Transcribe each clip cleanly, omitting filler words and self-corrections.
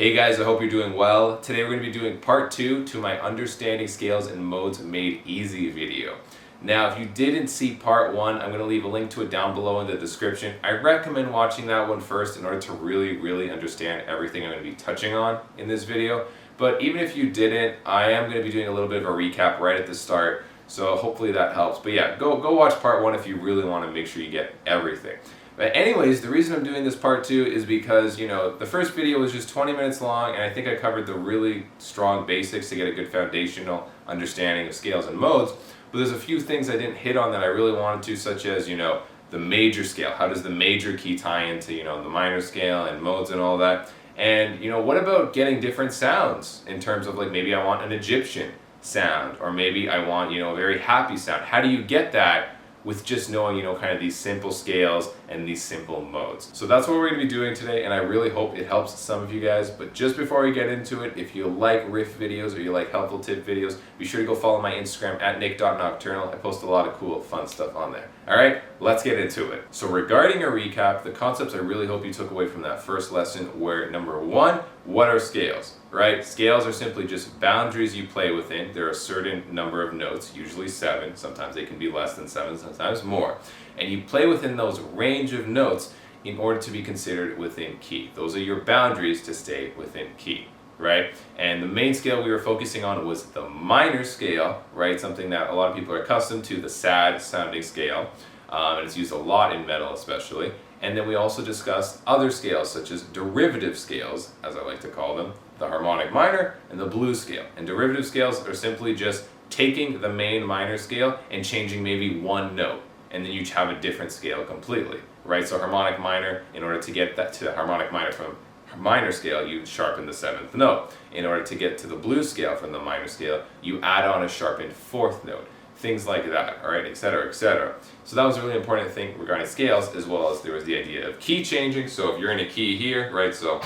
Hey guys, I hope you're doing well. Today we're going to be doing part 2 to my Understanding Scales and Modes Made Easy video. Now, if you didn't see part 1, I'm going to leave a link to it down below in the description. I recommend watching that one first in order to really understand everything I'm going to be touching on in this video. But even if you didn't, I am going to be doing a little bit of a recap right at the start, so hopefully that helps. But yeah, go watch part 1 if you really want to make sure you get everything. But anyways, the reason I'm doing this part 2 is because, the first video was just 20 minutes long, and I think I covered the really strong basics to get a good foundational understanding of scales and modes. But there's a few things I didn't hit on that I really wanted to, such as, the major scale. How does the major key tie into, the minor scale and modes and all that? And, what about getting different sounds in terms of, like, maybe I want an Egyptian sound, or maybe I want, a very happy sound. How do you get that with just knowing, kind of these simple scales and these simple modes? So that's what we're going to be doing today, and I really hope it helps some of you guys. But just before we get into it, if you like riff videos or you like helpful tip videos, be sure to go follow my Instagram at nick.nocturnal. I post a lot of cool, fun stuff on there. Alright, let's get into it. So regarding a recap, the concepts I really hope you took away from that first lesson were, number 1, what are scales? Right? Scales are simply just boundaries you play within. There are a certain number of notes, usually 7. Sometimes they can be less than 7, sometimes more. And you play within those range of notes in order to be considered within key. Those are your boundaries to stay within key, right? And the main scale we were focusing on was the minor scale, right? Something that a lot of people are accustomed to, the sad sounding scale. And it's used a lot in metal especially. And then we also discussed other scales, such as derivative scales, as I like to call them, the harmonic minor and the blues scale. And derivative scales are simply just taking the main minor scale and changing maybe one note, and then you have a different scale completely, right? So harmonic minor, in order to get that to the harmonic minor from minor scale, you sharpen the 7th note. In order to get to the blues scale from the minor scale, you add on a sharpened 4th note. Things like that, all right, etc., etc. So that was a really important thing regarding scales, as well as there was the idea of key changing. So if you're in a key here, right, so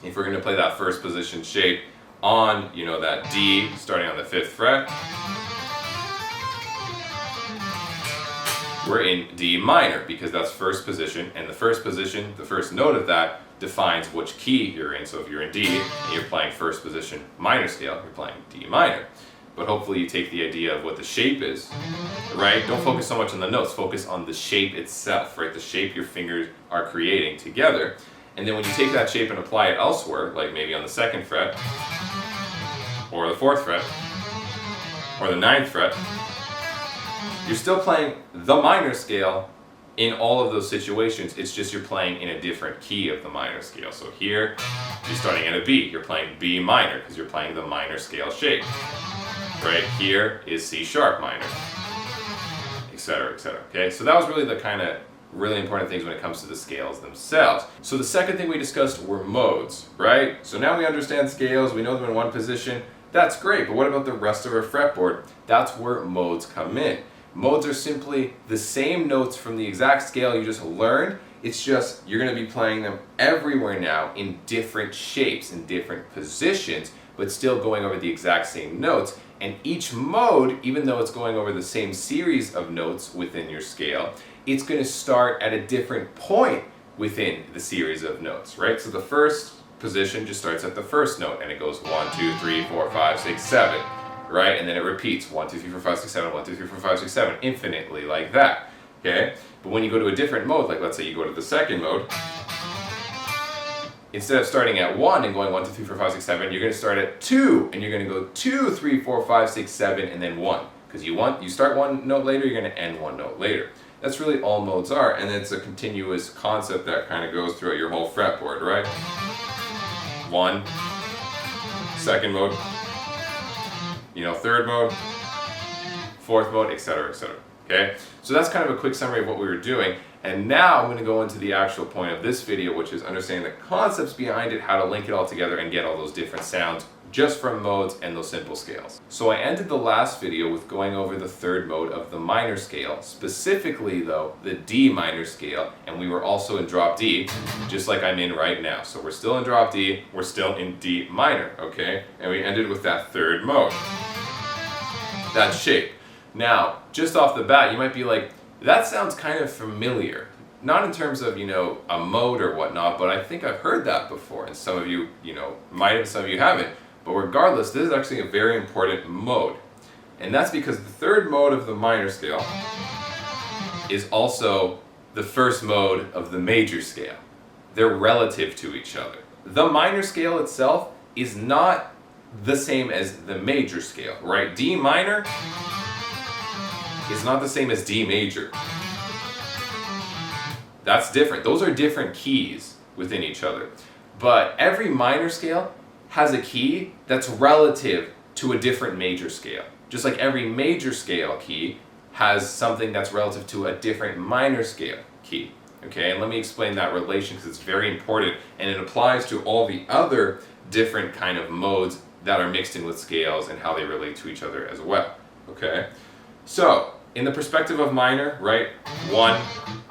if we're going to play that first position shape on, that D starting on the 5th fret, we're in D minor because that's first position, and the first position, the first note of that, defines which key you're in. So if you're in D and you're playing first position minor scale, you're playing D minor. But hopefully you take the idea of what the shape is, right? Don't focus so much on the notes, focus on the shape itself, right? The shape your fingers are creating together. And then when you take that shape and apply it elsewhere, like maybe on the 2nd fret, or the 4th fret, or the 9th fret, you're still playing the minor scale in all of those situations. It's just you're playing in a different key of the minor scale. So here, you're starting at a B. You're playing B minor because you're playing the minor scale shape. Right here is C sharp minor, etc., etc. Okay, so that was really the kind of really important things when it comes to the scales themselves. So the second thing we discussed were modes, right? So now we understand scales, we know them in one position. That's great, but what about the rest of our fretboard? That's where modes come in. Modes are simply the same notes from the exact scale you just learned. It's just you're going to be playing them everywhere now in different shapes, in different positions, but still going over the exact same notes. And each mode, even though it's going over the same series of notes within your scale, it's going to start at a different point within the series of notes, right? So the first position just starts at the first note, and it goes 1, 2, 3, 4, 5, 6, 7, right? And then it repeats 1, 2, 3, 4, 5, 6, 7, 1, 2, 3, 4, 5, 6, 7, infinitely like that, okay? But when you go to a different mode, like let's say you go to the second mode, instead of starting at 1 and going 1, 2, 3, 4, 5, 6, 7, you're going to start at 2, and you're going to go 2, 3, 4, 5, 6, 7, and then 1. Because you start one note later, you're going to end one note later. That's really all modes are, and it's a continuous concept that kind of goes throughout your whole fretboard, right? 1, second mode, 3rd mode, 4th mode, etc., etc. Okay? So that's kind of a quick summary of what we were doing. And now I'm going to go into the actual point of this video, which is understanding the concepts behind it, how to link it all together and get all those different sounds just from modes and those simple scales. So I ended the last video with going over the 3rd mode of the minor scale, specifically though, the D minor scale, and we were also in drop D, just like I'm in right now. So we're still in drop D, we're still in D minor, okay? And we ended with that 3rd mode, that shape. Now, just off the bat, you might be like, that sounds kind of familiar. not in terms of, a mode or whatnot, but I think I've heard that before, and some of you, might have, some of you haven't. But regardless, this is actually a very important mode. And that's because the third mode of the minor scale is also the first mode of the major scale. They're relative to each other. The minor scale itself is not the same as the major scale, right? D minor is not the same as D major. That's different. Those are different keys within each other. But every minor scale has a key that's relative to a different major scale. Just like every major scale key has something that's relative to a different minor scale key. Okay, and let me explain that relation because it's very important, and it applies to all the other different kind of modes that are mixed in with scales and how they relate to each other as well. Okay, so in the perspective of minor, right, 1,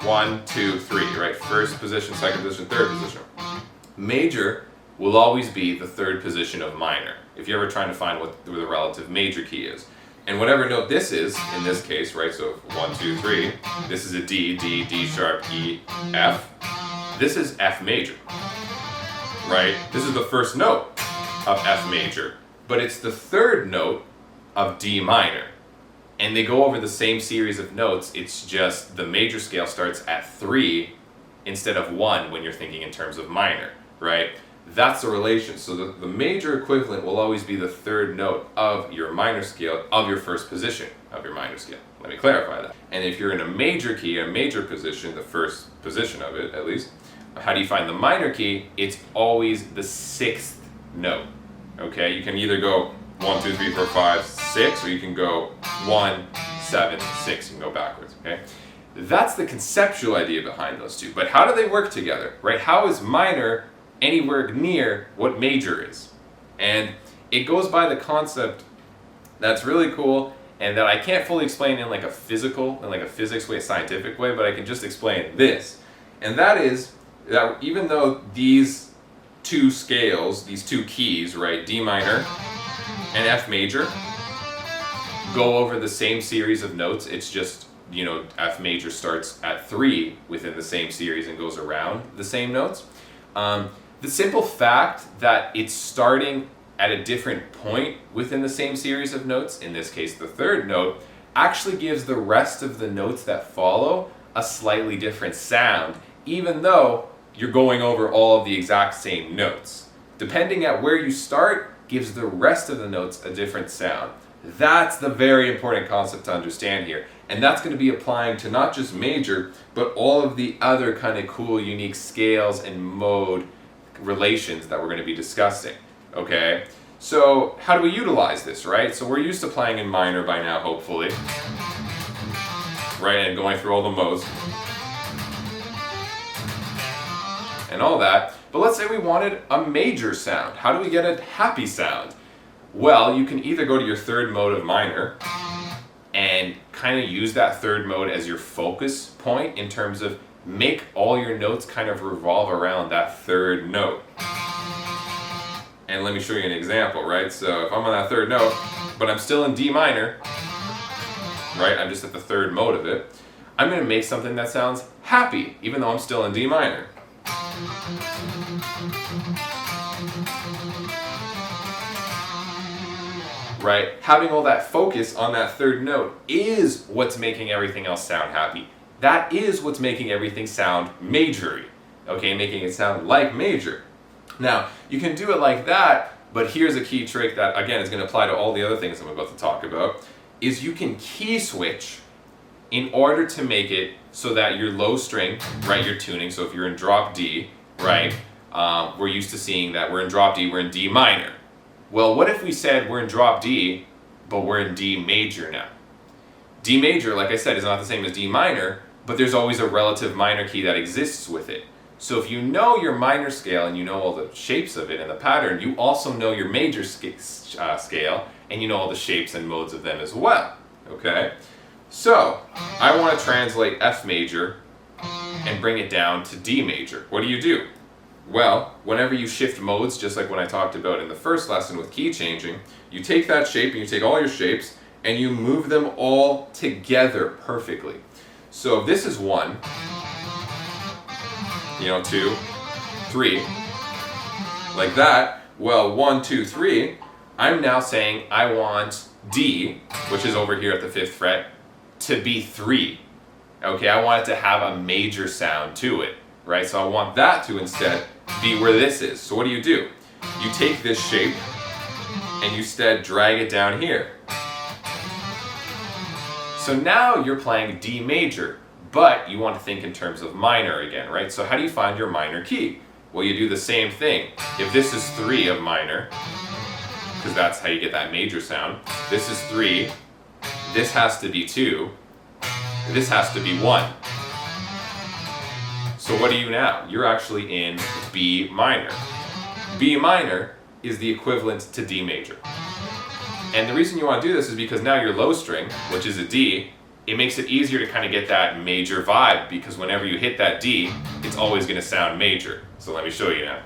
1, 2, 3, right, first position, second position, third position. Major will always be the third position of minor, if you're ever trying to find what the relative major key is. And whatever note this is, in this case, right, so 1, 2, 3, this is a D, D, D sharp, E, F. This is F major, right? This is the first note of F major, but it's the third note of D minor. And they go over the same series of notes, it's just the major scale starts at 3 instead of 1 when you're thinking in terms of minor, right? That's the relation. So the major equivalent will always be the third note of your minor scale, of your first position of your minor scale. Let me clarify that. And if you're in a major key, a major position, the first position of it at least, how do you find the minor key? It's always the 6th note. Okay, you can either go 1, 2, 3, 4, 5, 6, or you can go 1, 7, 6, and go backwards. Okay, that's the conceptual idea behind those two. But how do they work together, right? How is minor anywhere near what major is? And it goes by the concept that's really cool and that I can't fully explain in like a physics way, a scientific way, but I can just explain this. And that is that even though these two scales, these two keys, right, D minor and F major, go over the same series of notes, it's just, F major starts at 3 within the same series and goes around the same notes. The simple fact that it's starting at a different point within the same series of notes, in this case the third note, actually gives the rest of the notes that follow a slightly different sound, even though you're going over all of the exact same notes. Depending at where you start gives the rest of the notes a different sound. That's the very important concept to understand here. And that's going to be applying to not just major, but all of the other kind of cool, unique scales and mode relations that we're going to be discussing. Okay, so how do we utilize this, right? So we're used to playing in minor by now, hopefully, right, and going through all the modes and all that. But let's say we wanted a major sound. How do we get a happy sound? Well, you can either go to your third mode of minor and kind of use that third mode as your focus point in terms of make all your notes kind of revolve around that third note. And let me show you an example, right? So if I'm on that third note, but I'm still in D minor, right? I'm just at the third mode of it. I'm going to make something that sounds happy, even though I'm still in D minor. Right? Having all that focus on that third note is what's making everything else sound happy. That is what's making everything sound majory, okay, making it sound like major. Now, you can do it like that, but here's a key trick that, again, is going to apply to all the other things I'm about to talk about, is you can key switch in order to make it so that your low string, right, you're tuning, so if you're in drop D, right, we're used to seeing that we're in drop D, we're in D minor. Well, what if we said we're in drop D, but we're in D major now? D major, like I said, is not the same as D minor, but there's always a relative minor key that exists with it. So if you know your minor scale and you know all the shapes of it and the pattern, you also know your major scale and you know all the shapes and modes of them as well. Okay? So I want to translate F major and bring it down to D major. What do? Well, whenever you shift modes, just like when I talked about in the first lesson with key changing, you take that shape and you take all your shapes and you move them all together perfectly. So if this is 1, 2, 3, like that. Well, 1, 2, 3, I'm now saying I want D, which is over here at the 5th fret, to be 3. Okay, I want it to have a major sound to it, right? So I want that to instead be where this is. So what do? You take this shape and you instead drag it down here. So now you're playing D major, but you want to think in terms of minor again, right? So how do you find your minor key? Well, you do the same thing. If this is 3 of minor, because that's how you get that major sound, this is 3, this has to be 2, this has to be 1. So what are you now? You're actually in B minor. B minor is the equivalent to D major. And the reason you want to do this is because now your low string, which is a D, it makes it easier to kind of get that major vibe, because whenever you hit that D, it's always going to sound major. So let me show you now.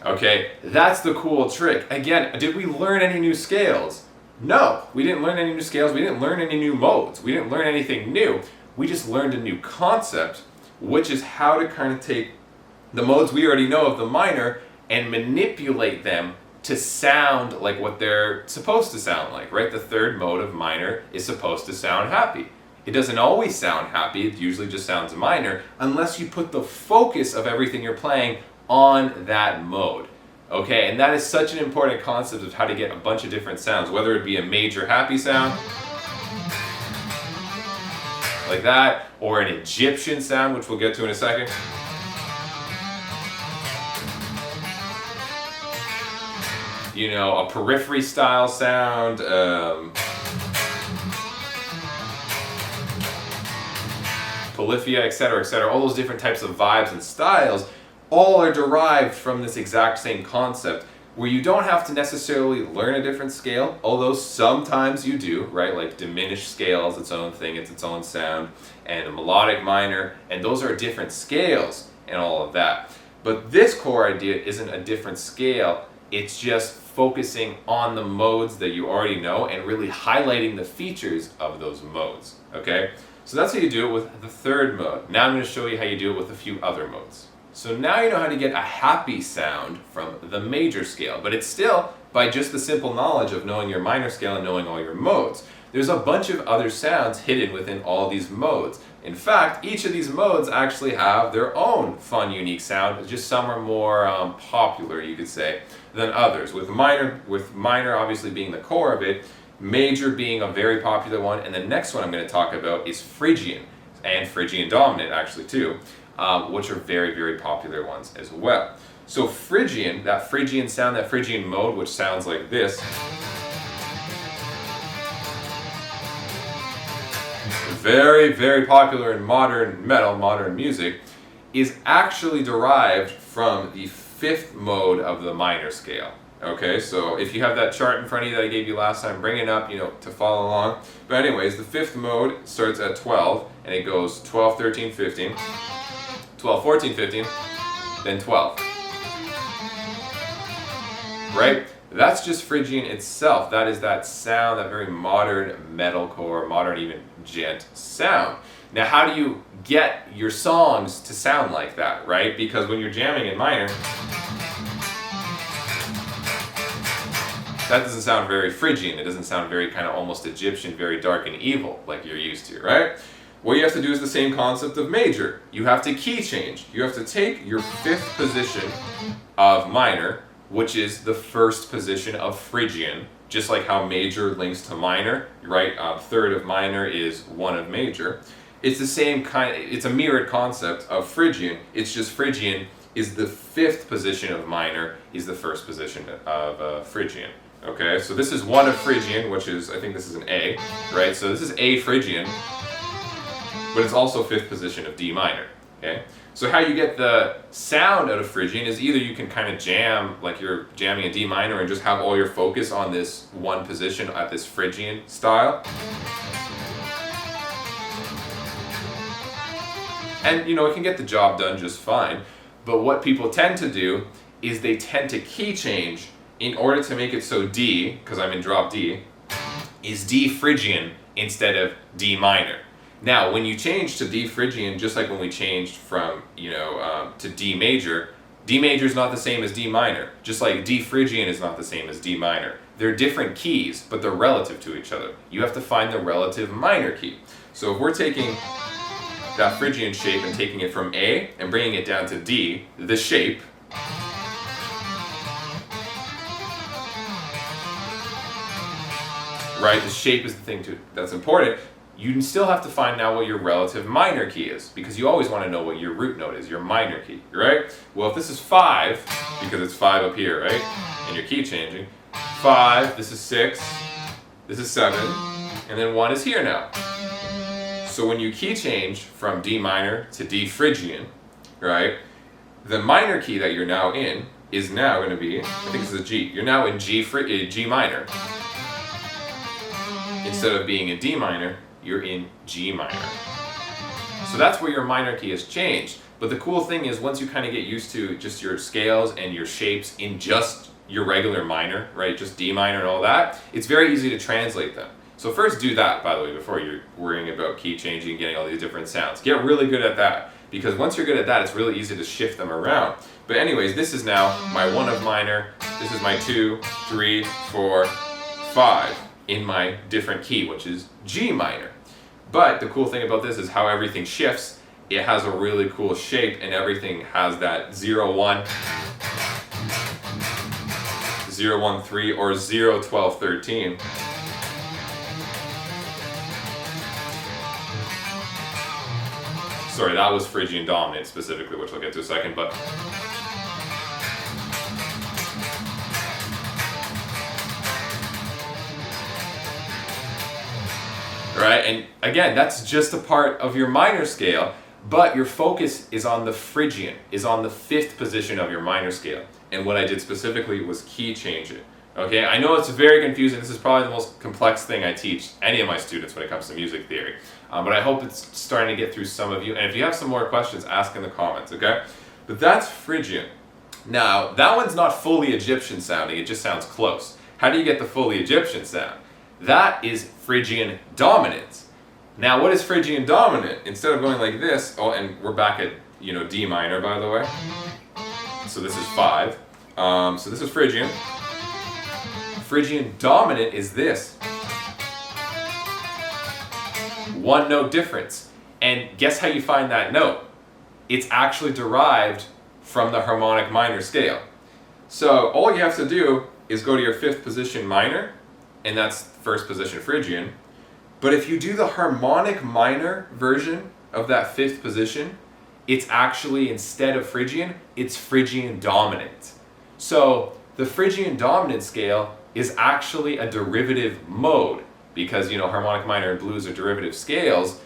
Okay, that's the cool trick. Again, did we learn any new scales? No, we didn't learn any new scales. We didn't learn any new modes. We didn't learn anything new. We just learned a new concept, which is how to kind of take the modes we already know of the minor and manipulate them to sound like what they're supposed to sound like, right? The 3rd mode of minor is supposed to sound happy. It doesn't always sound happy. It usually just sounds minor unless you put the focus of everything you're playing on that mode. Okay, and that is such an important concept of how to get a bunch of different sounds, whether it be a major happy sound, like that, or an Egyptian sound, which we'll get to in a second. A periphery style sound, polyphia, etc., all those different types of vibes and styles, all are derived from this exact same concept, where you don't have to necessarily learn a different scale, although sometimes you do, right? Like diminished scale is its own thing, it's its own sound, and a melodic minor, and those are different scales and all of that. But this core idea isn't a different scale, it's just focusing on the modes that you already know and really highlighting the features of those modes, okay? So that's how you do it with the 3rd mode. Now I'm going to show you how you do it with a few other modes. So now you know how to get a happy sound from the major scale, but it's still by just the simple knowledge of knowing your minor scale and knowing all your modes. There's a bunch of other sounds hidden within all these modes. In fact, each of these modes actually have their own fun, unique sound. Just some are more popular, you could say, than others. With minor obviously being the core of it, major being a very popular one, and the next one I'm going to talk about is Phrygian, and Phrygian dominant actually too. Which are very, very popular ones as well. So Phrygian, that Phrygian sound, that Phrygian mode, which sounds like this, very, very popular in modern metal, modern music, is actually derived from the 5th mode of the minor scale. Okay, so if you have that chart in front of you that I gave you last time, bring it up, to follow along. But anyways, the 5th mode starts at 12, and it goes 12, 13, 15. 12, 14, 15, then 12. Right? That's just Phrygian itself. That is that sound, that very modern metalcore, modern even gent sound. Now, how do you get your songs to sound like that, right? Because when you're jamming in minor, that doesn't sound very Phrygian. It doesn't sound very kind of almost Egyptian, very dark and evil like you're used to, right? What you have to do is the same concept of major. You have to key change. You have to take your 5th position of minor, which is the 1st position of Phrygian, just like how major links to minor, right? 3rd of minor is 1 of major. It's the same it's a mirrored concept of Phrygian. It's just Phrygian is the 5th position of minor, is the 1st position of Phrygian. Okay, so this is 1 of Phrygian, which is, I think this is an A, right? So this is A Phrygian, but it's also 5th position of D minor, okay? So how you get the sound out of Phrygian is either you can kind of jam, like you're jamming a D minor and just have all your focus on this one position at this Phrygian style. And it can get the job done just fine, but what people tend to do is they tend to key change in order to make it so D, because I'm in drop D, is D Phrygian instead of D minor. Now, when you change to D Phrygian, just like when we changed from, to D major is not the same as D minor. Just like D Phrygian is not the same as D minor. They're different keys, but they're relative to each other. You have to find the relative minor key. So if we're taking that Phrygian shape and taking it from A and bringing it down to D, the shape, right, the shape is the thing that's important. You still have to find out what your relative minor key is, because you always want to know what your root note is, your minor key, right? Well, if this is 5, because it's 5 up here, right, and your key changing, 5, this is 6, this is 7, and then 1 is here now. So when you key change from D minor to D Phrygian, right, the minor key that you're now in is now going to be, I think this is a G, you're now in G minor. Instead of being in D minor, you're in G minor. So that's where your minor key has changed. But the cool thing is, once you kind of get used to just your scales and your shapes in just your regular minor, right, just D minor and all that, it's very easy to translate them. So first do that, by the way, before you're worrying about key changing, getting all these different sounds. Get really good at that, because once you're good at that, it's really easy to shift them around. But anyways, this is now my 1 of minor, this is my 2, 3, 4, 5. In my different key, which is G minor. But the cool thing about this is how everything shifts. It has a really cool shape, and everything has that 0, 1, 0, 1, 3, or 0, 12, 13. Sorry, that was Phrygian dominant specifically, which I'll get to in a second, but right? And again, that's just a part of your minor scale, but your focus is on the Phrygian, is on the 5th position of your minor scale. And what I did specifically was key change it. Okay, I know it's very confusing. This is probably the most complex thing I teach any of my students when it comes to music theory. But I hope it's starting to get through some of you. And if you have some more questions, ask in the comments, okay? But that's Phrygian. Now, that one's not fully Egyptian sounding, it just sounds close. How do you get the fully Egyptian sound? That is Phrygian dominant. Now, what is Phrygian dominant? Instead of going like this, oh, and we're back at, D minor, by the way. So this is 5. So this is Phrygian. Phrygian dominant is this. 1 note difference. And guess how you find that note? It's actually derived from the harmonic minor scale. So all you have to do is go to your 5th position minor, and that's 1st position Phrygian. But if you do the harmonic minor version of that 5th position, it's actually, instead of Phrygian, it's Phrygian dominant. So the Phrygian dominant scale is actually a derivative mode, because harmonic minor and blues are derivative scales.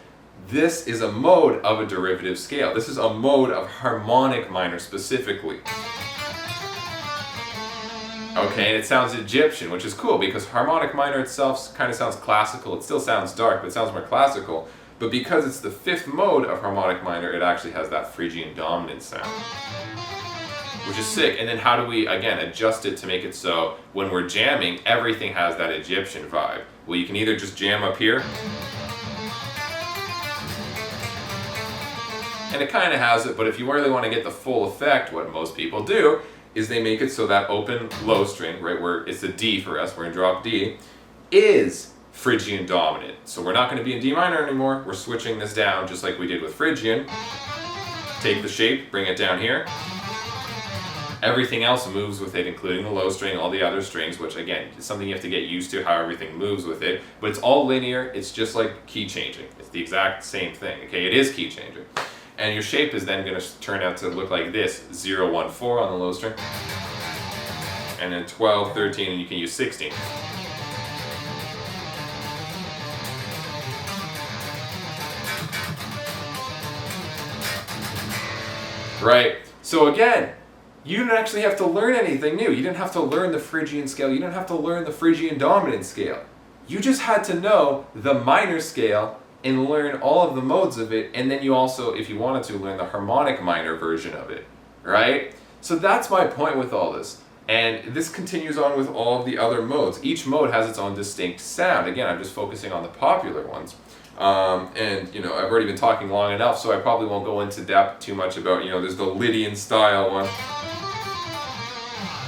This is a mode of a derivative scale. This is a mode of harmonic minor specifically. Okay, and it sounds Egyptian, which is cool, because harmonic minor itself kind of sounds classical. It still sounds dark, but it sounds more classical. But because it's the 5th mode of harmonic minor, it actually has that Phrygian dominant sound, which is sick. And then how do we, again, adjust it to make it so when we're jamming, everything has that Egyptian vibe? Well, you can either just jam up here, and it kind of has it, but if you really want to get the full effect, what most people do is they make it so that open low string, right, where it's a D for us, we're in drop D, is Phrygian dominant. So we're not going to be in D minor anymore, we're switching this down just like we did with Phrygian. Take the shape, bring it down here. Everything else moves with it, including the low string, all the other strings, which again, is something you have to get used to, how everything moves with it. But it's all linear, it's just like key changing. It's the exact same thing, okay? It is key changing. And your shape is then going to turn out to look like this, 0, 1, 4 on the low string, and then 12, 13, and you can use 16. Right? So again, you didn't actually have to learn anything new. You didn't have to learn the Phrygian scale. You didn't have to learn the Phrygian dominant scale. You just had to know the minor scale and learn all of the modes of it, and then you also, if you wanted to, learn the harmonic minor version of it, right? So that's my point with all this. And this continues on with all of the other modes. Each mode has its own distinct sound. Again, I'm just focusing on the popular ones. And you know, I've already been talking long enough, so I probably won't go into depth too much about, you know, there's the Lydian style one,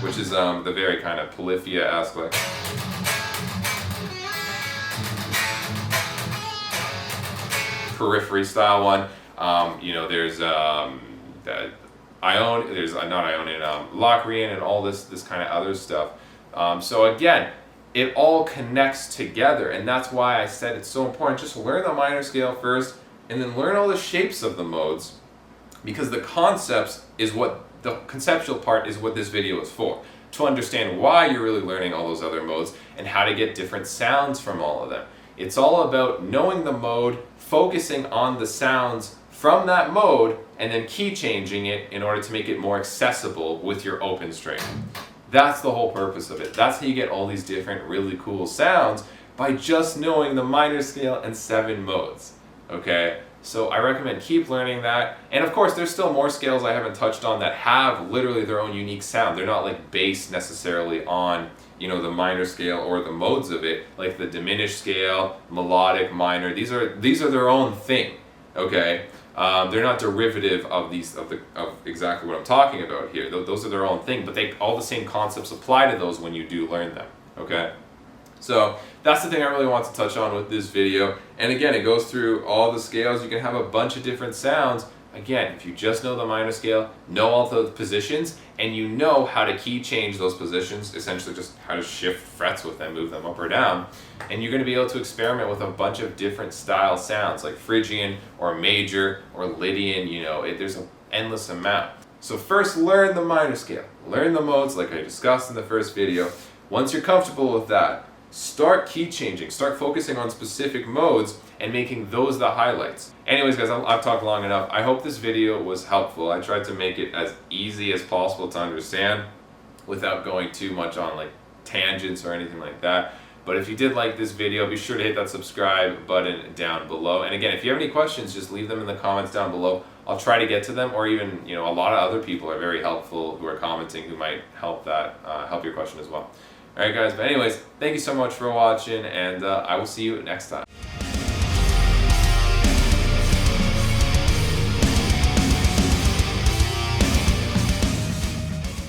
which is the very kind of polyphia-esque, like. Periphery style one. You know, there's Locrian and all this kind of other stuff. So again, it all connects together, and that's why I said it's so important. Just learn the minor scale first, and then learn all the shapes of the modes, because the conceptual part is what this video is for. To understand why you're really learning all those other modes and how to get different sounds from all of them. It's all about knowing the mode, focusing on the sounds from that mode, and then key changing it in order to make it more accessible with your open string. That's the whole purpose of it. That's how you get all these different really cool sounds, by just knowing the minor scale and 7 modes. Okay? So I recommend keep learning that. And of course, there's still more scales I haven't touched on that have literally their own unique sound. They're not like based necessarily on, you know, the minor scale or the modes of it, like the diminished scale, melodic, minor. These are their own thing. Okay? They're not derivative of of exactly what I'm talking about here. Those are their own thing, but all the same concepts apply to those when you do learn them. Okay? So that's the thing I really want to touch on with this video. And again, it goes through all the scales. You can have a bunch of different sounds. Again, if you just know the minor scale, know all the positions, and you know how to key change those positions, essentially just how to shift frets with them, move them up or down, and you're going to be able to experiment with a bunch of different style sounds, like Phrygian or major or Lydian. You know, there's an endless amount. So first, learn the minor scale. Learn the modes like I discussed in the first video. Once you're comfortable with that, start key changing, start focusing on specific modes and making those the highlights. Anyways guys, I've talked long enough. I hope this video was helpful. I tried to make it as easy as possible to understand without going too much on like tangents or anything like that. But if you did like this video, be sure to hit that subscribe button down below. And again, if you have any questions, just leave them in the comments down below. I'll try to get to them, or even, you know, a lot of other people are very helpful who are commenting who might help your question as well. Alright guys, but anyways, thank you so much for watching, and I will see you next time.